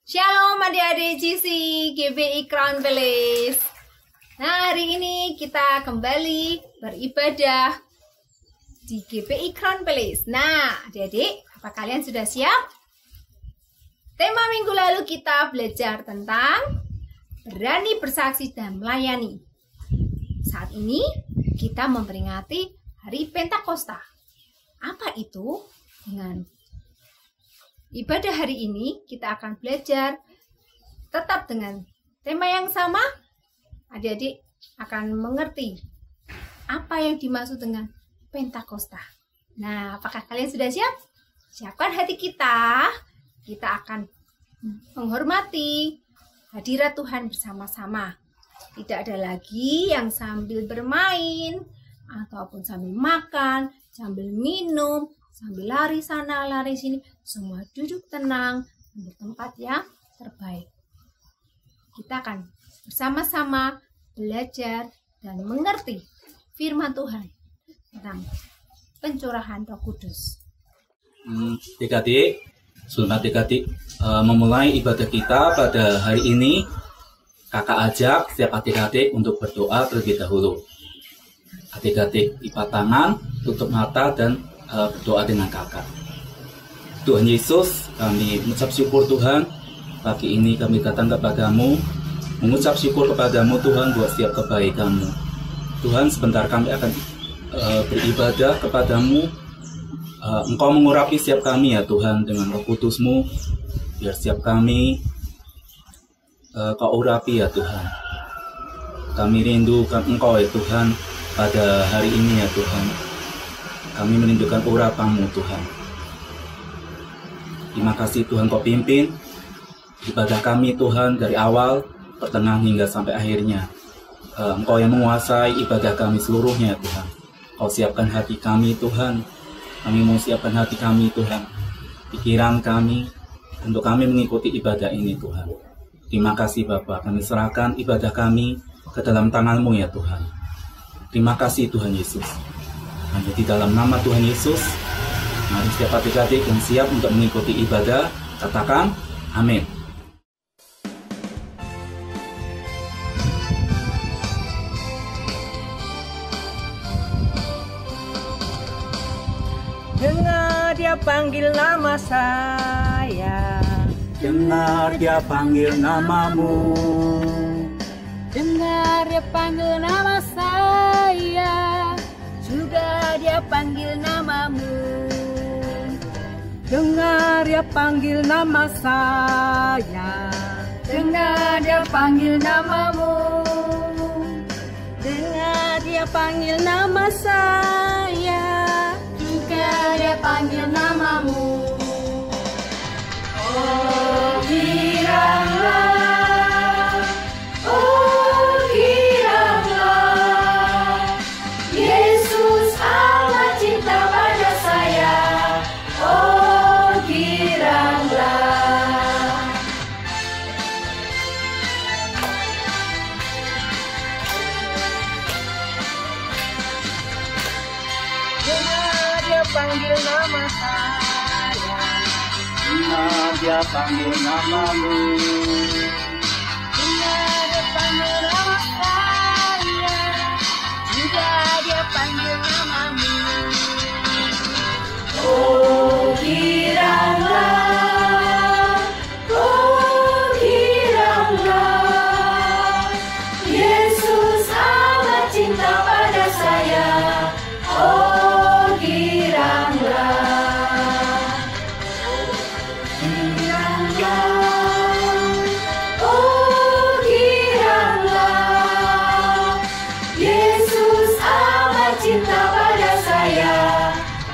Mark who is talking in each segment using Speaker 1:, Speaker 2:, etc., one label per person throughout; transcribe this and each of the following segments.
Speaker 1: Shalom adik-adik GC GBI Crown Palace. Nah, hari ini kita kembali beribadah di GBI Crown Palace. Nah, adik-adik, apa kalian sudah siap? Tema minggu lalu kita belajar tentang berani bersaksi dan melayani. Saat ini kita memperingati Hari Pentakosta. Apa itu? Dengan ibadah hari ini kita akan belajar tetap dengan tema yang sama. Adik-adik akan mengerti apa yang dimaksud dengan Pentakosta. Nah, apakah kalian sudah siap? Siapkan hati kita. Kita akan menghormati hadirat Tuhan bersama-sama. Tidak ada lagi yang sambil bermain ataupun sambil makan, sambil minum, sambil lari sana, lari sini. Semua duduk tenang di tempat yang terbaik. Kita akan bersama-sama belajar dan mengerti firman Tuhan tentang pencurahan Roh Kudus.
Speaker 2: Adik-adik, sebelum adik-adik memulai ibadah kita pada hari ini, kakak ajak setiap adik-adik untuk berdoa terlebih dahulu. Adik-adik lipat tangan, tutup mata, dan berdoa dengan kakak. Tuhan Yesus, kami mengucap syukur Tuhan. Pagi ini kami datang kepadamu, mengucap syukur kepadamu Tuhan buat setiap kebaikan-Mu. Tuhan, sebentar kami akan beribadah kepadamu. Engkau mengurapi setiap kami ya Tuhan dengan Roh Kudus-Mu. Biar setiap kami Kau urapi ya Tuhan. Kami rindukan Engkau ya Tuhan pada hari ini ya Tuhan. Kami merindukan urapan-Mu Tuhan. Terima kasih Tuhan Kau pimpin ibadah kami Tuhan dari awal, pertengahan hingga sampai akhirnya. Engkau yang menguasai ibadah kami seluruhnya Tuhan. Kau siapkan hati kami Tuhan. Kami mau siapkan hati kami Tuhan. Pikiran kami untuk kami mengikuti ibadah ini Tuhan. Terima kasih Bapa, kami serahkan ibadah kami ke dalam tangan-Mu ya Tuhan. Terima kasih Tuhan Yesus. Hanya di dalam nama Tuhan Yesus, mari setiap adik-adik yang siap untuk mengikuti ibadah, katakan amin.
Speaker 3: Dengar dia panggil nama saya,
Speaker 2: Dengar dia panggil namamu.
Speaker 1: Dengar dia panggil nama saya, juga dia panggil namamu.
Speaker 3: dengar dia panggil nama saya,
Speaker 1: Dengar dia panggil namamu.
Speaker 3: dengar dia panggil nama saya,
Speaker 1: Juga dia panggil namamu. Oh, giranglah, oh, giranglah, Yesus amat cinta pada saya. Oh, giranglah.
Speaker 3: dengar dia panggil nama saya,
Speaker 2: Dengar dia panggil namamu.
Speaker 3: dengar dia panggil nama saya, juga dia panggil namamu.
Speaker 1: Oh, giranglah, oh, giranglah, Yesus amat cinta pada saya. Oh, giranglah, giranglah, oh, giranglah, Yesus amat cinta pada saya.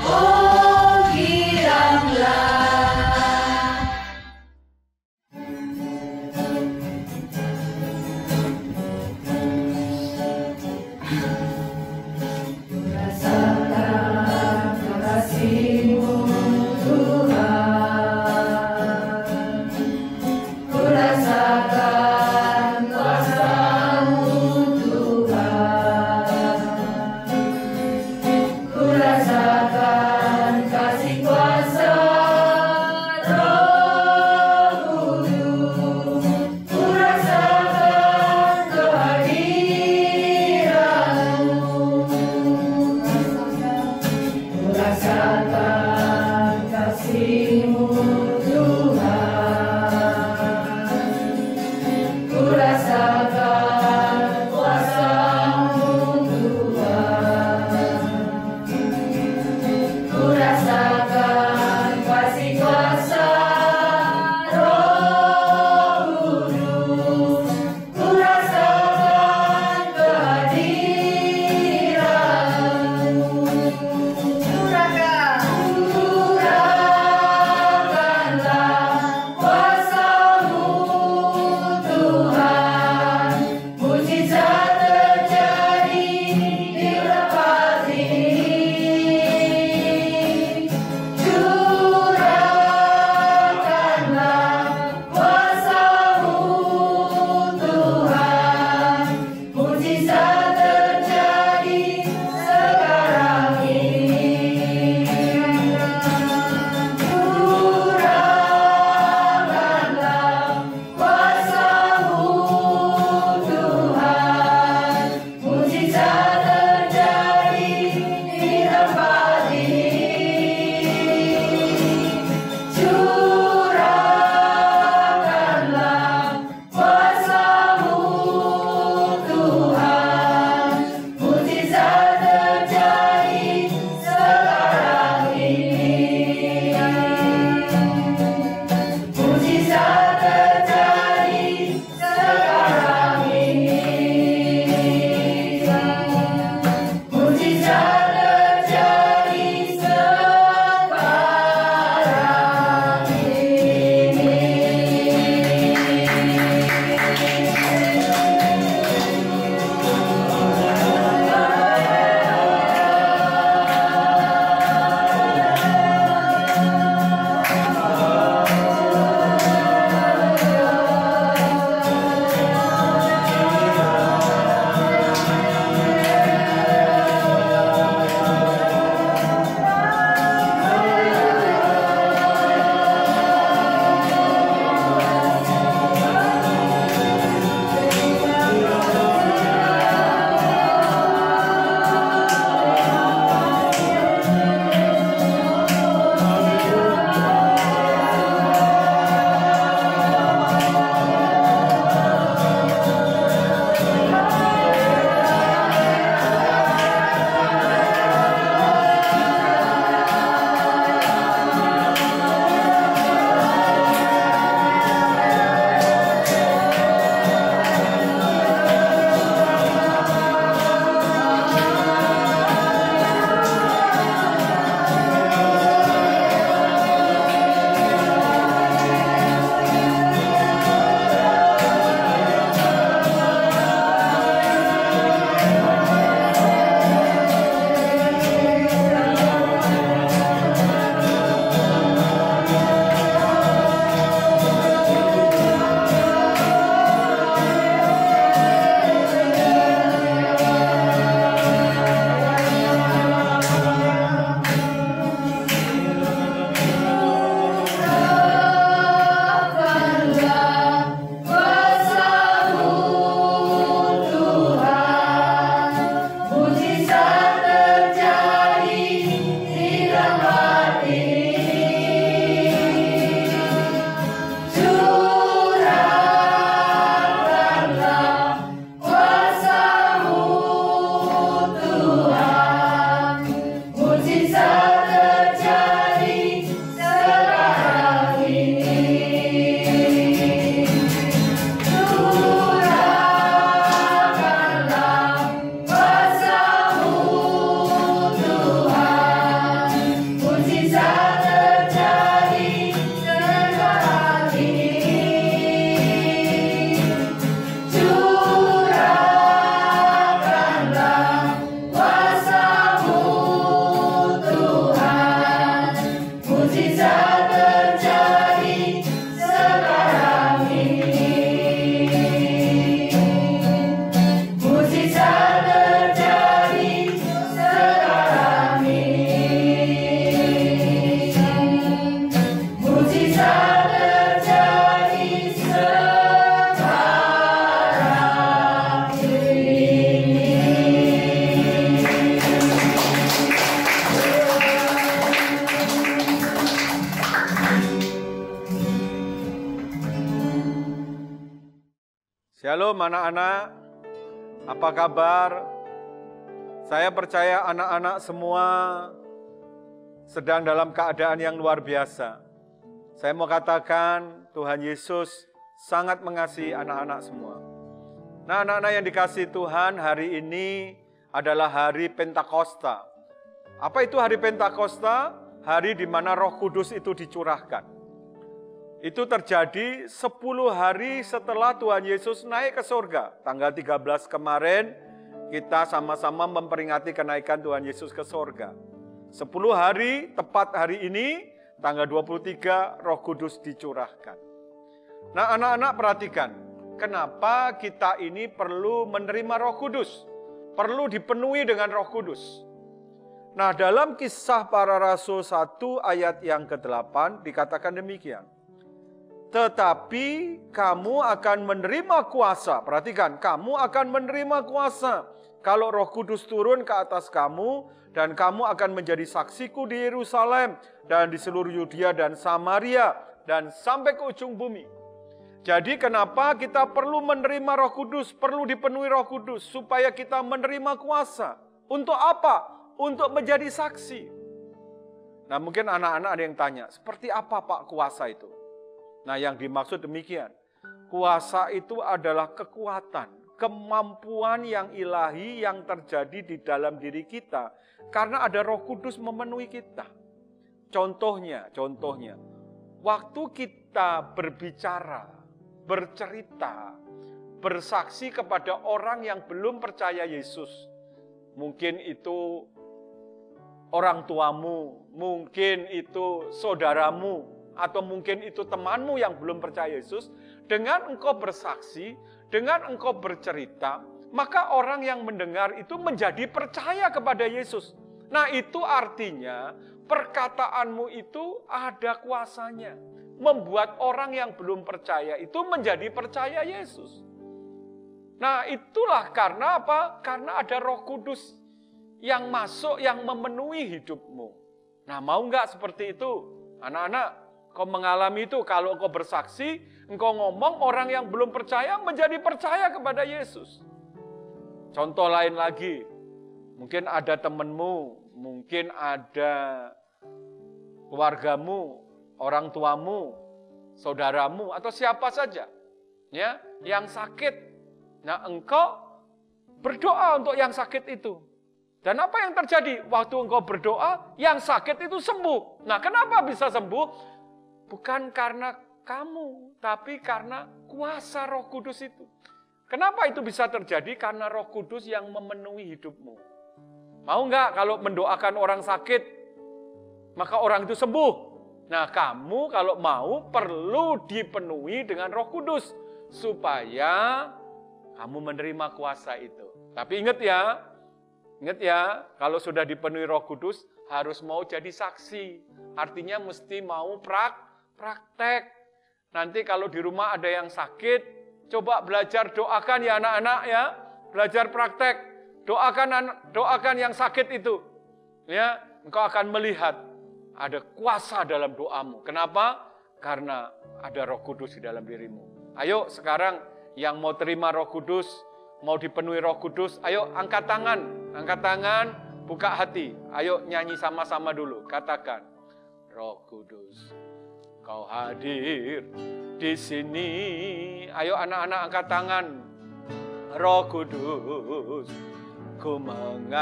Speaker 1: Oh, giranglah. Rasakan kasih-Mu Tuhan, ku rasakan kuasa-Mu Tuhan.
Speaker 4: Shalom anak-anak, apa kabar? Saya percaya anak-anak semua sedang dalam keadaan yang luar biasa. Saya mau katakan Tuhan Yesus sangat mengasihi anak-anak semua. Nah, anak-anak yang dikasihi Tuhan, hari ini adalah hari Pentakosta. Apa itu hari Pentakosta? Hari di mana Roh Kudus itu dicurahkan. Itu terjadi 10 hari setelah Tuhan Yesus naik ke surga. Tanggal 13 kemarin kita sama-sama memperingati kenaikan Tuhan Yesus ke surga. 10 hari, tepat hari ini, tanggal 23, Roh Kudus dicurahkan. Nah, anak-anak perhatikan, kenapa kita ini perlu menerima Roh Kudus? Perlu dipenuhi dengan Roh Kudus. Nah, dalam Kisah Para Rasul 1 ayat yang ke-8 dikatakan demikian. Tetapi kamu akan menerima kuasa. Perhatikan, kamu akan menerima kuasa kalau Roh Kudus turun ke atas kamu, dan kamu akan menjadi saksiku di Yerusalem dan di seluruh Yudea dan Samaria dan sampai ke ujung bumi. Jadi kenapa kita perlu menerima Roh Kudus, perlu dipenuhi Roh Kudus, supaya kita menerima kuasa. Untuk apa? Untuk menjadi saksi. Nah, mungkin anak-anak ada yang tanya, seperti apa Pak kuasa itu? Nah, yang dimaksud demikian. Kuasa itu adalah kekuatan, kemampuan yang ilahi yang terjadi di dalam diri kita karena ada Roh Kudus memenuhi kita. Contohnya, waktu kita berbicara, bercerita, bersaksi kepada orang yang belum percaya Yesus. Mungkin itu orang tuamu, mungkin itu saudaramu, atau mungkin itu temanmu yang belum percaya Yesus. Dengan engkau bersaksi, dengan engkau bercerita, maka orang yang mendengar itu menjadi percaya kepada Yesus. Nah, itu artinya perkataanmu itu ada kuasanya. Membuat orang yang belum percaya itu menjadi percaya Yesus. Nah, itulah karena apa? Karena ada Roh Kudus yang masuk, yang memenuhi hidupmu. Nah, mau nggak seperti itu? Anak-anak, kau mengalami itu, kalau kau bersaksi, engkau ngomong, orang yang belum percaya menjadi percaya kepada Yesus. Contoh lain lagi, mungkin ada temanmu, mungkin ada keluargamu, orang tuamu, saudaramu, atau siapa saja ya yang sakit. Nah, engkau berdoa untuk yang sakit itu. Dan apa yang terjadi? Waktu engkau berdoa, yang sakit itu sembuh. Nah, kenapa bisa sembuh? Bukan karena kamu, tapi karena kuasa Roh Kudus itu. Kenapa itu bisa terjadi? Karena Roh Kudus yang memenuhi hidupmu. Mau nggak kalau mendoakan orang sakit, maka orang itu sembuh? Nah, kamu kalau mau perlu dipenuhi dengan Roh Kudus supaya kamu menerima kuasa itu. Tapi ingat ya, kalau sudah dipenuhi Roh Kudus harus mau jadi saksi. Artinya mesti mau praktek. Nanti kalau di rumah ada yang sakit, coba belajar doakan ya anak-anak ya, belajar praktek. Doakan yang sakit itu. Ya, engkau akan melihat ada kuasa dalam doamu. Kenapa? Karena ada Roh Kudus di dalam dirimu. Ayo sekarang yang mau terima Roh Kudus, mau dipenuhi Roh Kudus, ayo angkat tangan, buka hati. Ayo nyanyi sama-sama dulu, katakan, Roh Kudus, Kau hadir di sini. Ayo anak-anak angkat tangan. Roh Kudus, Ku mengasihimu.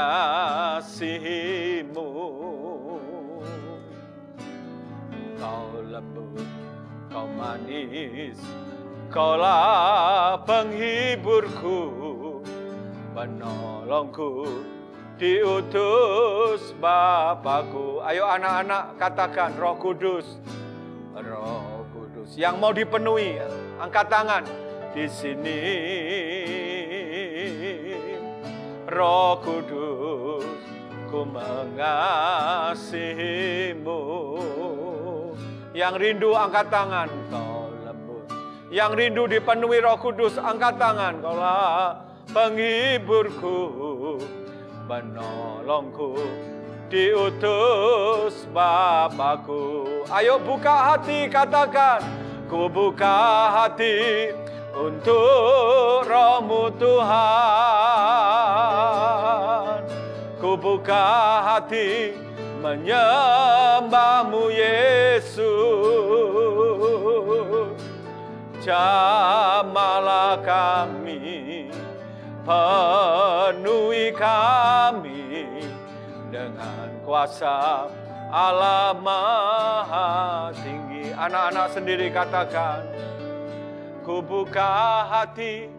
Speaker 4: Kau lembut, Kau manis, Kaulah penghiburku, penolongku, diutus Bapakku. Ayo anak-anak katakan, Roh Kudus, Roh Kudus. Yang mau dipenuhi, angkat tangan. Di sini, Roh Kudus, Ku mengasihimu. Yang rindu angkat tangan. Kau lembut. Yang rindu dipenuhi Roh Kudus, angkat tangan. Kaulah penghiburku, penolongku, diutus Bapakku. Ayo buka hati, katakan, ku buka hati untuk Roh-Mu Tuhan. Ku buka hati menyembah-Mu Yesus. Jamahlah kami, penuhi kami dengan kuasa Allah Maha Tinggi. Anak-anak sendiri katakan, ku buka hati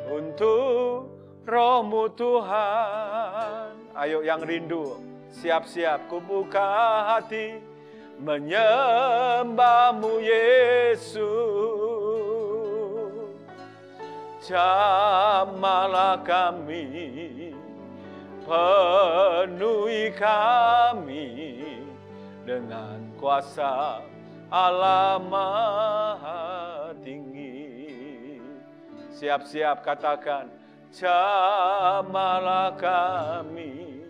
Speaker 4: untuk Roh-Mu Tuhan. Ayo yang rindu, siap-siap. Ku buka hati menyembah-Mu Yesus. Jamahlah kami, penuhi kami dengan kuasa Allah Maha Tinggi. Siap-siap katakan, jamahlah kami,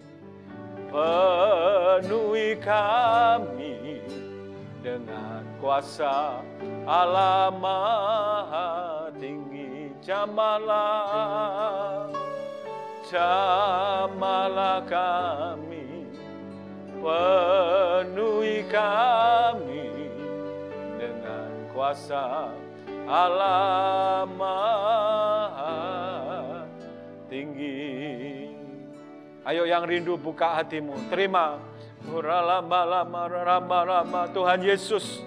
Speaker 4: penuhi kami dengan kuasa Allah Maha Tinggi. Jamahlah, jamahlah kami, penuhi kami dengan kuasa Allah Maha Tinggi. Ayo yang rindu buka hatimu, terima. Tuhan Yesus,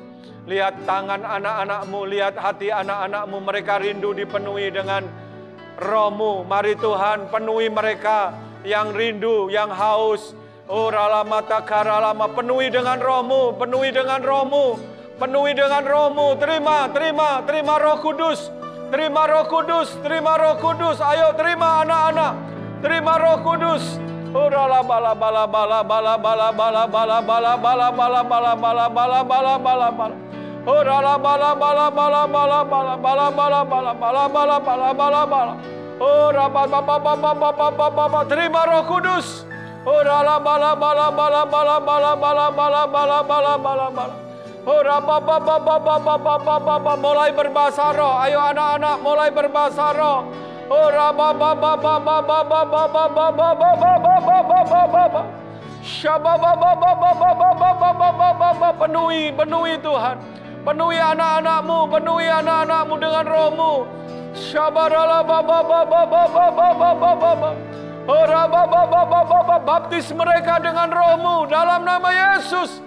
Speaker 4: lihat tangan anak-anak-Mu, lihat hati anak-anak-Mu, mereka rindu dipenuhi dengan Roh-Mu. Mari Tuhan penuhi mereka yang rindu, yang haus. Oh ralamata karalama, penuhi dengan Roh-Mu, penuhi dengan Roh-Mu, penuhi dengan Roh-Mu. Terima, terima, terima Roh Kudus, terima Roh Kudus, terima Roh Kudus. Ayo terima anak-anak, terima Roh Kudus. Oh ralabala bala bala bala bala bala bala bala bala bala bala bala bala bala bala bala. Oh ralabala bala bala bala bala bala bala bala bala bala bala bala bala. Oh rababa, terima Roh Kudus. Oh ralabala bala bala bala bala bala bala bala bala bala bala. Oh rababa, mulai berbahasa roh. Ayo anak-anak mulai berbahasa roh. Oh rababa, penuhi, penuhi Tuhan. Penuhi anak-anak-Mu, penuhi anak-anak-Mu dengan Roh-Mu. Baptis mereka dengan Roh-Mu dalam nama Yesus.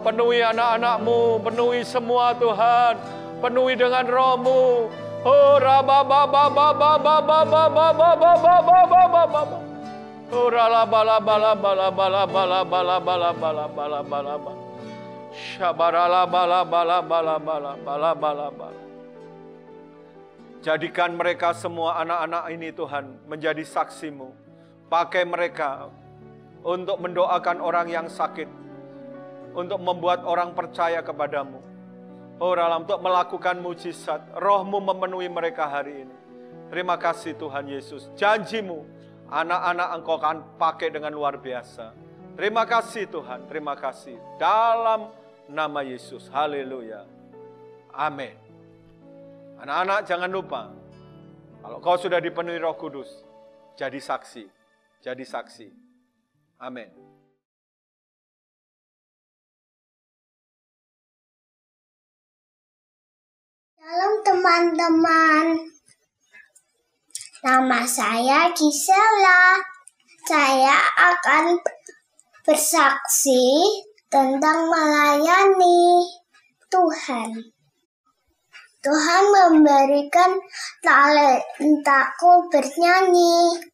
Speaker 4: Penuhi anak-anak-Mu, penuhi semua Tuhan, penuhi dengan Roh-Mu. Oh jadikan mereka semua anak-anak ini Tuhan menjadi saksi-Mu. Pakai mereka untuk mendoakan orang yang sakit, untuk membuat orang percaya kepadamu. Oh dalam untuk melakukan mujizat, Roh-Mu memenuhi mereka hari ini. Terima kasih Tuhan Yesus. Janji-Mu, anak-anak Engkau akan pakai dengan luar biasa. Terima kasih Tuhan, terima kasih. Dalam nama Yesus, haleluya. Amin. Anak-anak jangan lupa, kalau kau sudah dipenuhi Roh Kudus, jadi saksi. Jadi saksi. Amin.
Speaker 5: Shalom teman-teman. Nama saya Gisela. Saya akan bersaksi tentang melayani Tuhan. Tuhan memberikan talentaku bernyanyi.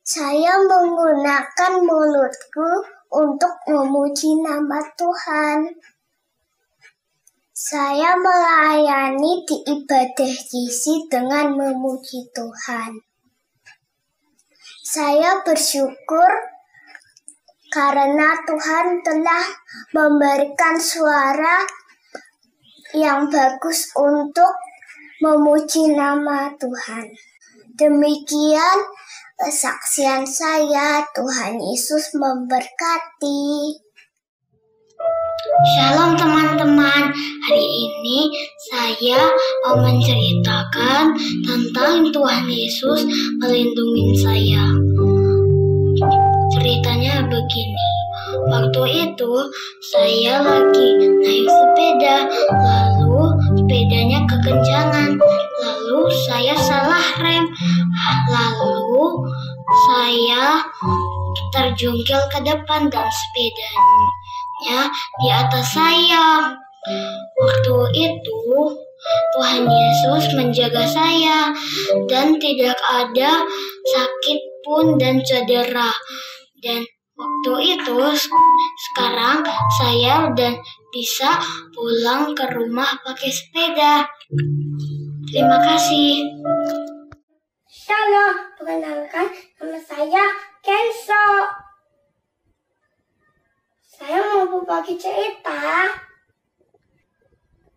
Speaker 5: Saya menggunakan mulutku untuk memuji nama Tuhan. Saya melayani di ibadah GC dengan memuji Tuhan. Saya bersyukur karena Tuhan telah memberikan suara yang bagus untuk memuji nama Tuhan. Demikian kesaksian saya. Tuhan Yesus memberkati.
Speaker 6: Shalom teman-teman, hari ini saya mau menceritakan tentang Tuhan Yesus melindungi saya. Ceritanya begini, waktu itu saya lagi naik sepeda, lalu sepedanya kekencangan, lalu saya salah rem, lalu saya terjungkil ke depan dan sepedanya di atas saya. Waktu itu Tuhan Yesus menjaga saya dan tidak ada sakit pun dan cedera. Dan waktu itu sekarang saya udah bisa pulang ke rumah pakai sepeda. Terima kasih.
Speaker 5: Shalom, perkenalkan nama saya Kenzo. Saya mau berbagi cerita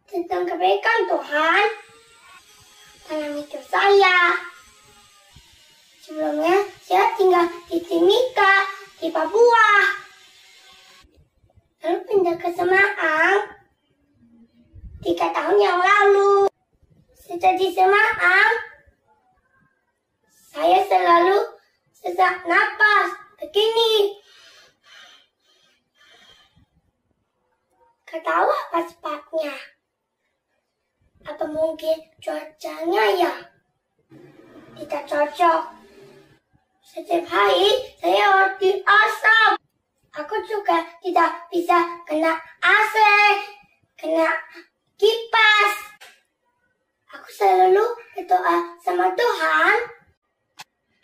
Speaker 5: tentang kebaikan Tuhan dalam hidup saya. Sebelumnya saya tinggal di Timika, di Papua. Lalu pindah ke Semarang 3 tahun yang lalu. Sejak di Semarang, saya selalu sesak napas begini. Gak tahu apa sebabnya. Apa mungkin cuacanya ya tidak cocok. Setiap hari saya harus di asap. Aku juga tidak bisa kena AC, kena kipas. Aku selalu berdoa sama Tuhan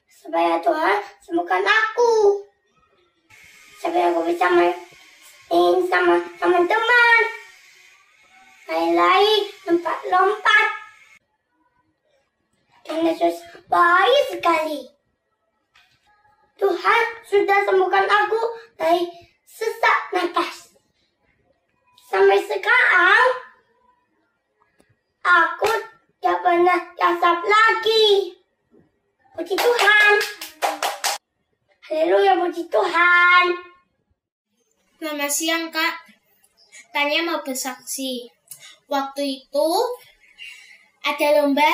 Speaker 5: supaya Tuhan sembuhkan aku, supaya aku bisa main sama teman-teman, lari-lari, lompat-lompat. Dan Yesus baik sekali. Tuhan sudah sembuhkan aku dari sesak napas. Sampai sekarang aku tidak pernah asap lagi. Puji Tuhan. Haleluya, puji Tuhan.
Speaker 6: Selamat siang, Kak. Tania mau bersaksi. Waktu itu ada lomba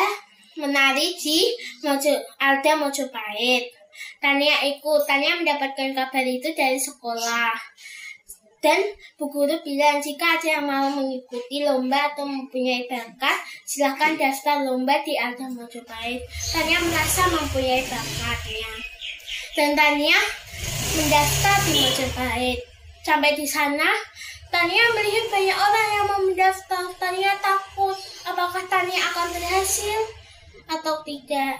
Speaker 6: menari di Alda Mojopahit. Tania ikut. Tania mendapatkan kabar itu dari sekolah. Dan Bu Guru bilang jika ada yang mau mengikuti lomba atau mempunyai bakat, silahkan daftar lomba di Alda Mojopahit. Tania merasa mempunyai bakatnya. Dan Tania mendaftar di Mojopahit. Sampai di sana, Tania melihat banyak orang yang mau mendaftar. Tania takut apakah Tania akan berhasil atau tidak.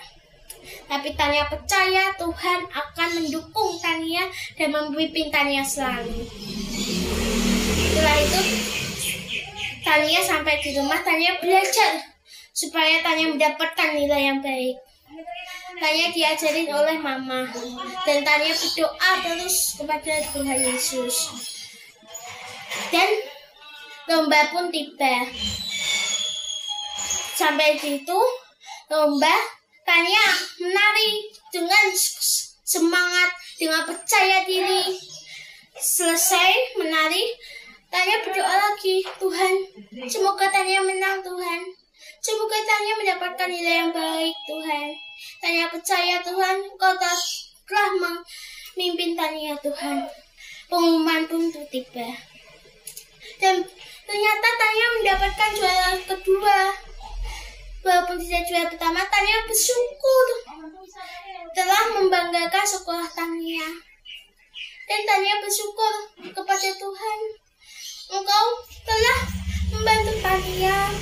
Speaker 6: Tapi Tania percaya Tuhan akan mendukung Tania dan membimbing Tania selalu. Setelah itu, Tania sampai di rumah, Tania belajar supaya Tania mendapatkan nilai yang baik. Tania diajarin oleh mama dan Tania berdoa terus kepada Tuhan Yesus. Dan lomba pun tiba. Sampai di situ lomba, Tania menari dengan semangat, dengan percaya diri. Selesai menari, Tania berdoa lagi, Tuhan, semoga Tania menang, Tuhan. Semoga Tania mendapatkan nilai yang baik, Tuhan. Tania percaya, Tuhan, Engkau telah memimpin Tania, Tuhan. Pengumuman pun tiba. Dan ternyata Tania mendapatkan juara kedua. Walaupun tidak juara pertama, Tania bersyukur telah membanggakan sekolah Tania. Dan Tania bersyukur kepada Tuhan, Engkau telah membantu Tania.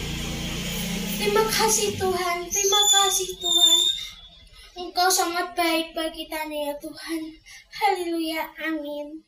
Speaker 6: Terima kasih Tuhan, terima kasih Tuhan. Engkau sangat baik bagi Tania, Tuhan. Haleluya, amin.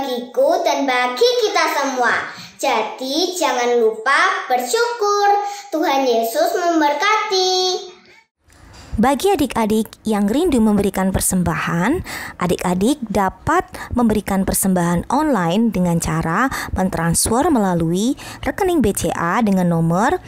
Speaker 5: bagiku dan bagi kita semua. Jadi jangan lupa bersyukur. Tuhan Yesus memberkati.
Speaker 7: Bagi adik-adik yang rindu memberikan persembahan, adik-adik dapat memberikan persembahan online dengan cara mentransfer melalui rekening BCA dengan nomor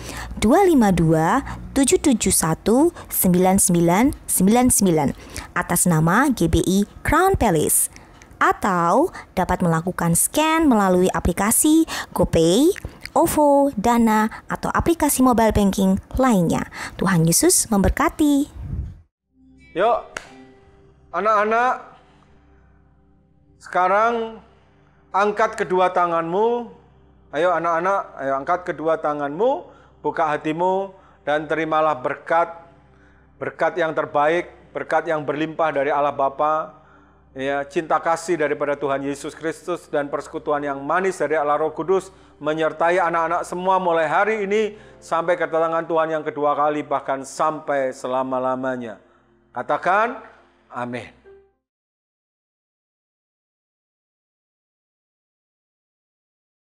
Speaker 7: 252-771-9999 atas nama GBI Crown Palace. Atau dapat melakukan scan melalui aplikasi GoPay, OVO, Dana, atau aplikasi mobile banking lainnya. Tuhan Yesus memberkati.
Speaker 4: Yuk, anak-anak, sekarang angkat kedua tanganmu. Ayo anak-anak, ayo angkat kedua tanganmu, buka hatimu, dan terimalah berkat yang terbaik, berkat yang berlimpah dari Allah Bapa, ya, cinta kasih daripada Tuhan Yesus Kristus, dan persekutuan yang manis dari Allah Roh Kudus menyertai anak-anak semua mulai hari ini sampai kedatangan Tuhan yang kedua kali, bahkan sampai selama-lamanya. Katakan amin.